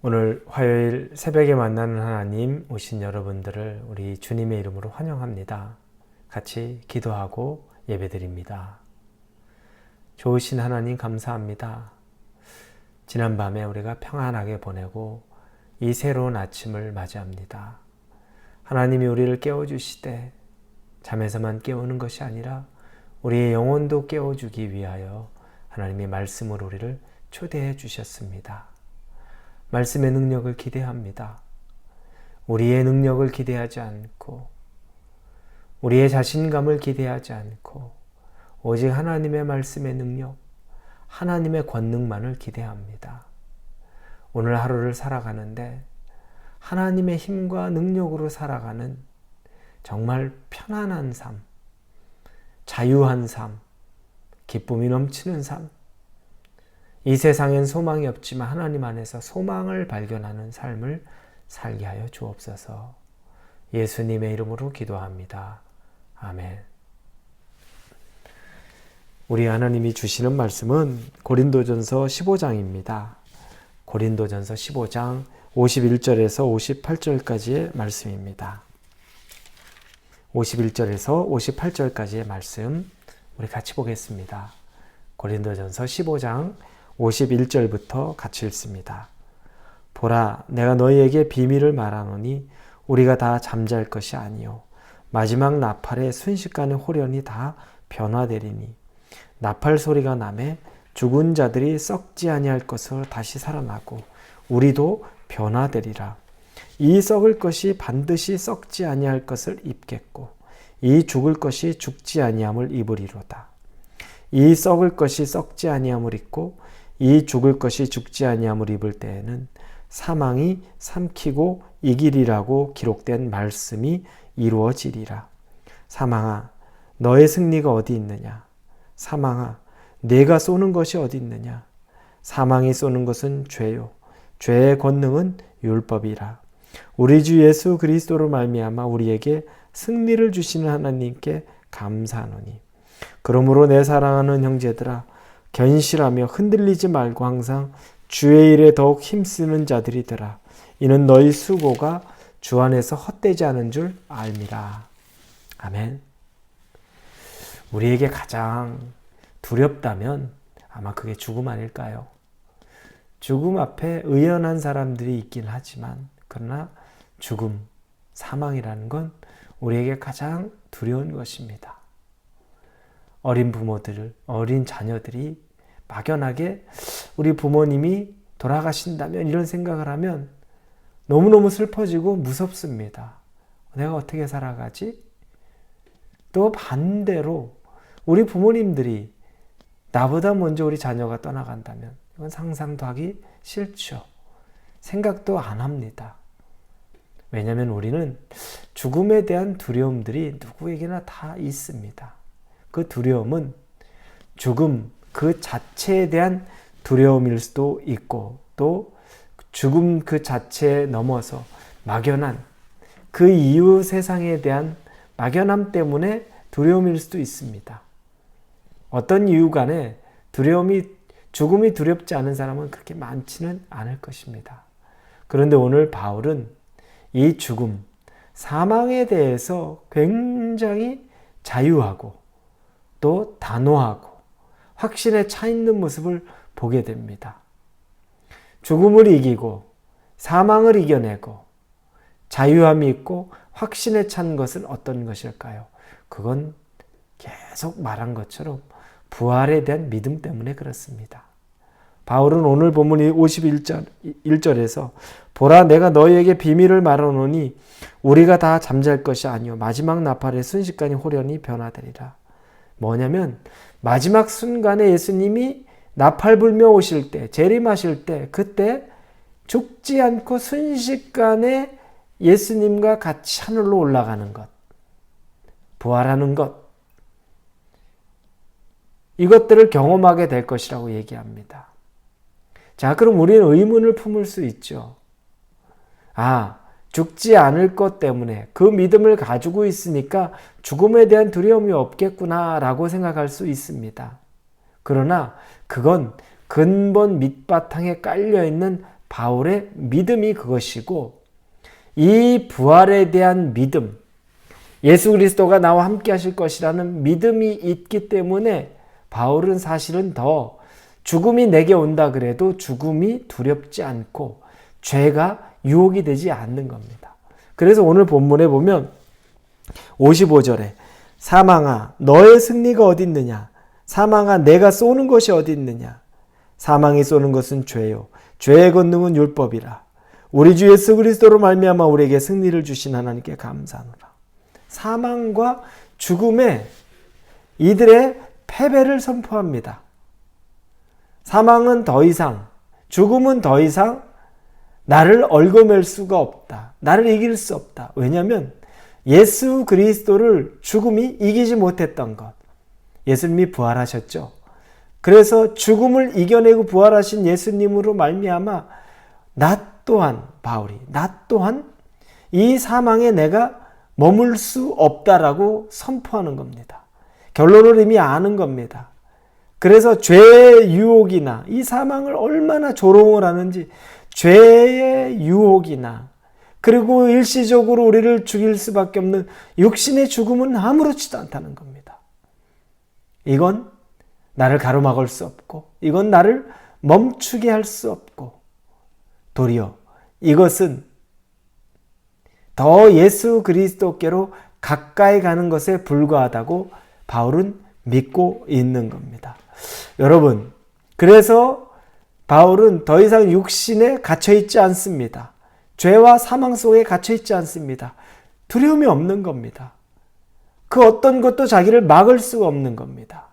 오늘 화요일 새벽에 만나는 하나님 오신 여러분들을 우리 주님의 이름으로 환영합니다. 같이 기도하고 예배드립니다. 좋으신 하나님 감사합니다. 지난밤에 우리가 평안하게 보내고 이 새로운 아침을 맞이합니다. 하나님이 우리를 깨워주시되 잠에서만 깨우는 것이 아니라 우리의 영혼도 깨워주기 위하여 하나님의 말씀으로 우리를 초대해 주셨습니다. 말씀의 능력을 기대합니다. 우리의 능력을 기대하지 않고 우리의 자신감을 기대하지 않고 오직 하나님의 말씀의 능력, 하나님의 권능만을 기대합니다. 오늘 하루를 살아가는데 하나님의 힘과 능력으로 살아가는 정말 편안한 삶, 자유한 삶, 기쁨이 넘치는 삶, 이 세상엔 소망이 없지만 하나님 안에서 소망을 발견하는 삶을 살게 하여 주옵소서. 예수님의 이름으로 기도합니다. 아멘. 우리 하나님이 주시는 말씀은 고린도전서 15장입니다. 고린도전서 15장 51절에서 58절까지의 말씀입니다. 51절에서 58절까지의 말씀 우리 같이 보겠습니다. 고린도전서 15장 51절부터 같이 읽습니다. 보라, 내가 너희에게 비밀을 말하노니 우리가 다 잠잘 것이 아니요 마지막 나팔의 순식간에 홀연히 다 변화되리니 나팔 소리가 나매 죽은 자들이 썩지 아니할 것으로 다시 살아나고 우리도 변화되리라. 이 썩을 것이 반드시 썩지 아니할 것을 입겠고 이 죽을 것이 죽지 아니함을 입으리로다. 이 썩을 것이 썩지 아니함을 입고 이 죽을 것이 죽지 아니함을 입을 때에는 사망이 삼키고 이기리라고 기록된 말씀이 이루어지리라. 사망아, 너의 승리가 어디 있느냐? 사망아, 내가 쏘는 것이 어디 있느냐? 사망이 쏘는 것은 죄요, 죄의 권능은 율법이라. 우리 주 예수 그리스도로 말미암아 우리에게 승리를 주시는 하나님께 감사하노니. 그러므로 내 사랑하는 형제들아, 견실하며 흔들리지 말고 항상 주의 일에 더욱 힘쓰는 자들이 되라. 이는 너희 수고가 주 안에서 헛되지 않은 줄 알미라. 아멘. 우리에게 가장 두렵다면 아마 그게 죽음 아닐까요? 죽음 앞에 의연한 사람들이 있긴 하지만 그러나 죽음, 사망이라는 건 우리에게 가장 두려운 것입니다. 어린 부모들, 어린 자녀들이 막연하게 우리 부모님이 돌아가신다면 이런 생각을 하면 너무너무 슬퍼지고 무섭습니다. 내가 어떻게 살아가지? 또 반대로 우리 부모님들이 나보다 먼저 우리 자녀가 떠나간다면 이건 상상도 하기 싫죠. 생각도 안 합니다. 왜냐하면 우리는 죽음에 대한 두려움들이 누구에게나 다 있습니다. 그 두려움은 죽음 그 자체에 대한 두려움일 수도 있고 또 죽음 그 자체에 넘어서 막연한 그 이후 세상에 대한 막연함 때문에 두려움일 수도 있습니다. 어떤 이유 간에 죽음이 두렵지 않은 사람은 그렇게 많지는 않을 것입니다. 그런데 오늘 바울은 이 죽음, 사망에 대해서 굉장히 자유하고 또 단호하고 확신에 차 있는 모습을 보게 됩니다. 죽음을 이기고 사망을 이겨내고 자유함이 있고 확신에 찬 것은 어떤 것일까요? 그건 계속 말한 것처럼 부활에 대한 믿음 때문에 그렇습니다. 바울은 오늘 본문 51절에서 보라, 내가 너희에게 비밀을 말하노니 우리가 다 잠잘 것이 아니요 마지막 나팔의 순식간에 홀연히 변화되리라. 뭐냐면 마지막 순간에 예수님이 나팔 불며 오실 때, 재림하실 때, 그때 죽지 않고 순식간에 예수님과 같이 하늘로 올라가는 것, 부활하는 것, 이것들을 경험하게 될 것이라고 얘기합니다. 자, 그럼 우리는 의문을 품을 수 있죠. 죽지 않을 것 때문에 그 믿음을 가지고 있으니까 죽음에 대한 두려움이 없겠구나라고 생각할 수 있습니다. 그러나 그건 근본 밑바탕에 깔려있는 바울의 믿음이 그것이고, 이 부활에 대한 믿음, 예수 그리스도가 나와 함께 하실 것이라는 믿음이 있기 때문에 바울은 사실은 더 죽음이 내게 온다 그래도 죽음이 두렵지 않고 죄가 유혹이 되지 않는 겁니다. 그래서 오늘 본문에 보면 55절에 사망아 너의 승리가 어디 있느냐, 사망아 내가 쏘는 것이 어디 있느냐, 사망이 쏘는 것은 죄요 죄의 권능은 율법이라. 우리 주 예수 그리스도로 말미암아 우리에게 승리를 주신 하나님께 감사하노라. 사망과 죽음에 이들의 패배를 선포합니다. 사망은 더 이상, 죽음은 더 이상 나를 얽어맬 수가 없다. 나를 이길 수 없다. 왜냐하면 예수 그리스도를 죽음이 이기지 못했던 것. 예수님이 부활하셨죠. 그래서 죽음을 이겨내고 부활하신 예수님으로 말미암아 나 또한, 바울이 나 또한 이 사망에 내가 머물 수 없다라고 선포하는 겁니다. 결론을 이미 아는 겁니다. 그래서 죄의 유혹이나 이 사망을 얼마나 조롱을 하는지, 죄의 유혹이나 그리고 일시적으로 우리를 죽일 수밖에 없는 육신의 죽음은 아무렇지도 않다는 겁니다. 이건 나를 가로막을 수 없고, 이건 나를 멈추게 할 수 없고, 도리어 이것은 더 예수 그리스도께로 가까이 가는 것에 불과하다고 바울은 믿고 있는 겁니다. 여러분, 그래서 바울은 더 이상 육신에 갇혀있지 않습니다. 죄와 사망 속에 갇혀있지 않습니다. 두려움이 없는 겁니다. 그 어떤 것도 자기를 막을 수가 없는 겁니다.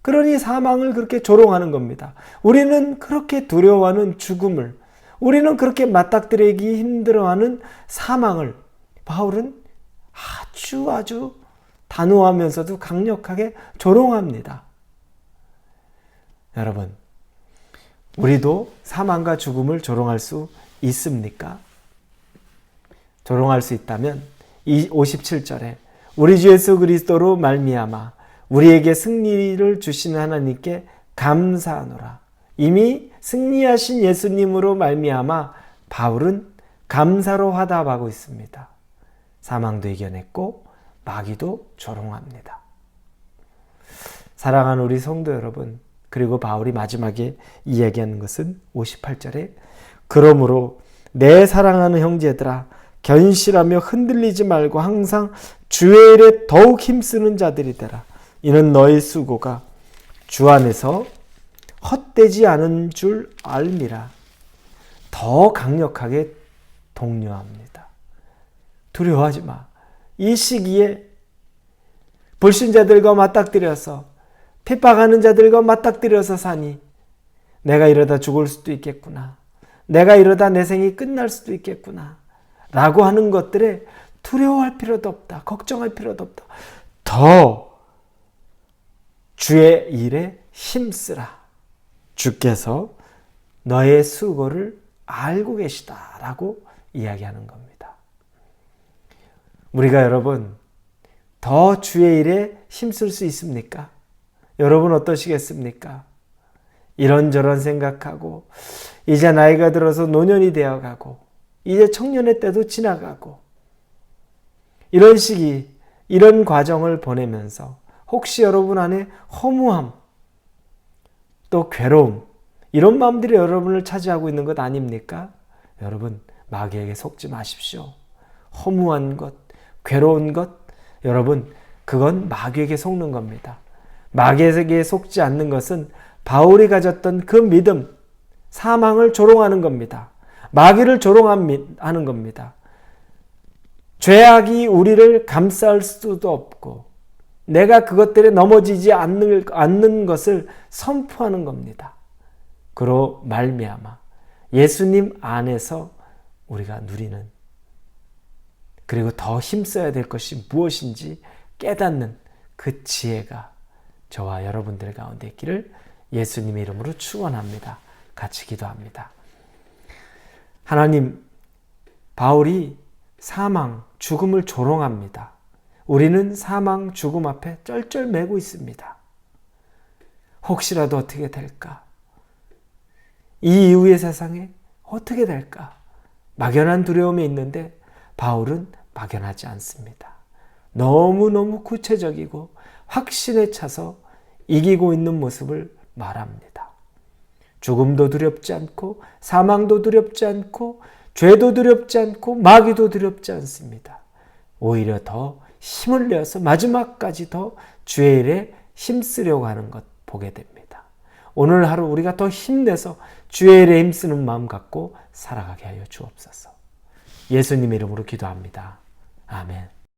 그러니 사망을 그렇게 조롱하는 겁니다. 우리는 그렇게 두려워하는 죽음을, 우리는 그렇게 맞닥뜨리기 힘들어하는 사망을 바울은 아주 단호하면서도 강력하게 조롱합니다. 여러분, 우리도 사망과 죽음을 조롱할 수 있습니까? 조롱할 수 있다면 57절에 우리 주 예수 그리스도로 말미암아 우리에게 승리를 주시는 하나님께 감사하노라. 이미 승리하신 예수님으로 말미암아 바울은 감사로 화답하고 있습니다. 사망도 이겨냈고 마귀도 조롱합니다. 사랑하는 우리 성도 여러분, 그리고 바울이 마지막에 이야기하는 것은 58절에 그러므로 내 사랑하는 형제들아 견실하며 흔들리지 말고 항상 주의 일에 더욱 힘쓰는 자들이 되라. 이는 너의 수고가 주 안에서 헛되지 않은 줄 알미라. 더 강력하게 독려합니다. 두려워하지 마. 이 시기에 불신자들과 맞닥뜨려서, 핍박하는 자들과 맞닥뜨려서 사니 내가 이러다 죽을 수도 있겠구나, 내가 이러다 내 생이 끝날 수도 있겠구나 라고 하는 것들에 두려워할 필요도 없다. 걱정할 필요도 없다. 더 주의 일에 힘쓰라. 주께서 너의 수고를 알고 계시다라고 이야기하는 겁니다. 우리가 여러분 더 주의 일에 힘쓸 수 있습니까? 여러분 어떠시겠습니까? 이런저런 생각하고 이제 나이가 들어서 노년이 되어가고 이제 청년의 때도 지나가고 이런 시기, 이런 과정을 보내면서 혹시 여러분 안에 허무함, 또 괴로움, 이런 마음들이 여러분을 차지하고 있는 것 아닙니까? 여러분, 마귀에게 속지 마십시오. 허무한 것, 괴로운 것, 여러분, 그건 마귀에게 속는 겁니다. 마귀에게 속지 않는 것은 바울이 가졌던 그 믿음, 사망을 조롱하는 겁니다. 마귀를 조롱하는 겁니다. 죄악이 우리를 감쌀 수도 없고 내가 그것들에 넘어지지 않는 것을 선포하는 겁니다. 그로 말미암아 예수님 안에서 우리가 누리는, 그리고 더 힘써야 될 것이 무엇인지 깨닫는 그 지혜가 저와 여러분들 가운데 있기를 예수님의 이름으로 축원합니다. 같이 기도합니다. 하나님, 바울이 사망, 죽음을 조롱합니다. 우리는 사망, 죽음 앞에 쩔쩔매고 있습니다. 혹시라도 어떻게 될까? 이 이후의 세상에 어떻게 될까? 막연한 두려움이 있는데 바울은 막연하지 않습니다. 너무너무 구체적이고 확신에 차서 이기고 있는 모습을 말합니다. 죽음도 두렵지 않고 사망도 두렵지 않고 죄도 두렵지 않고 마귀도 두렵지 않습니다. 오히려 더 힘을 내어서 마지막까지 더 주의 일에 힘쓰려고 하는 것 보게 됩니다. 오늘 하루 우리가 더 힘내서 주의 일에 힘쓰는 마음 갖고 살아가게 하여 주옵소서. 예수님 이름으로 기도합니다. 아멘.